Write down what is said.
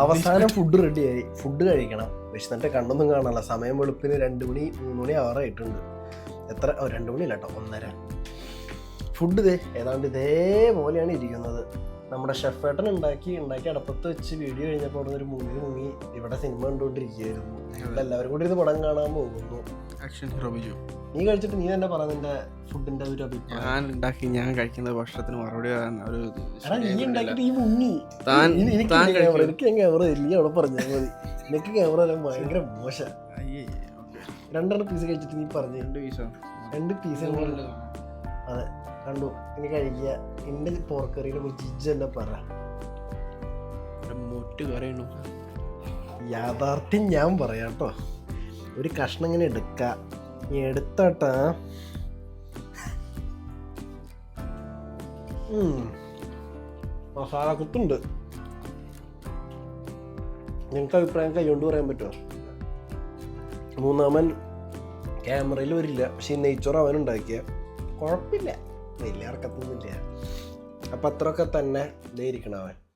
അവസാനം ഫുഡ് റെഡിയായി. ഫുഡ് കഴിക്കണം. വിശന്നിട്ട് കണ്ണൊന്നും കാണാനുള്ള സമയം വെളുപ്പിന് 2 മണി 3 മണി ആവാറായിട്ടുണ്ട്. എത്ര 2 മണിയില്ല കേട്ടോ, 1:30. ഫുഡ് ഏതാണ്ട് ഇതേപോലെയാണ് ഇരിക്കുന്നത്. നമ്മുടെ ഷെഫേട്ടൻ ഉണ്ടാക്കി അടപ്പത്ത് വെച്ച് വീഡിയോ കഴിഞ്ഞപ്പോൾ അവിടെ ഒരു മുങ്ങി ഇവിടെ സിനിമ കണ്ടുകൊണ്ടിരിക്കുകയായിരുന്നു. എല്ലാവരും കൂടി ഇരുന്ന് പടം കാണാൻ പോകുന്നു. നീ കഴിച്ചിട്ട് നീ തന്നെ പറ നിന്റെ ഫുഡിന്റെ ഒരു അഭിപ്രായം. ഞാൻ കഴിക്കുന്ന ഭക്ഷണത്തിന് മറുപടി നീ ഉണ്ടാക്കിയിട്ട് ഈ മുങ്ങി. എനിക്ക് ക്യാമറ ഇല്ല, അവിടെ പറഞ്ഞാൽ മതി. എനിക്ക് ക്യാമറ എല്ലാം ഭയങ്കര മോശം. 2 പീസ് കഴിച്ചിട്ട് നീ പറഞ്ഞു 2 പീസ്. അതെ കണ്ടു. ഇനി കഴിക്കുക. എന്റെ പോർക്കറിനെ കുറിച്ച് ഇജ്ജ് തന്നെ പറ. യാഥാർത്ഥ്യം ഞാൻ പറയാം കേട്ടോ. ഒരു കഷ്ണം ഇങ്ങനെ എടുക്ക, എടുത്തോട്ടാ. മസാല കുത്തുണ്ട്. നിങ്ങൾക്ക് അഭിപ്രായം കൈകൊണ്ട് പറയാൻ പറ്റുമോ? മൂന്നാമൻ ക്യാമറയിൽ വരില്ല, പക്ഷെ നെയ്ച്ചോറ് അവൻ ഉണ്ടാക്കിയ കുഴപ്പമില്ല, വലിയ ഇറക്കത്തൊന്നുമില്ല. അപ്പം അത്രയൊക്കെ തന്നെ ഇതായിരിക്കണം അവൻ.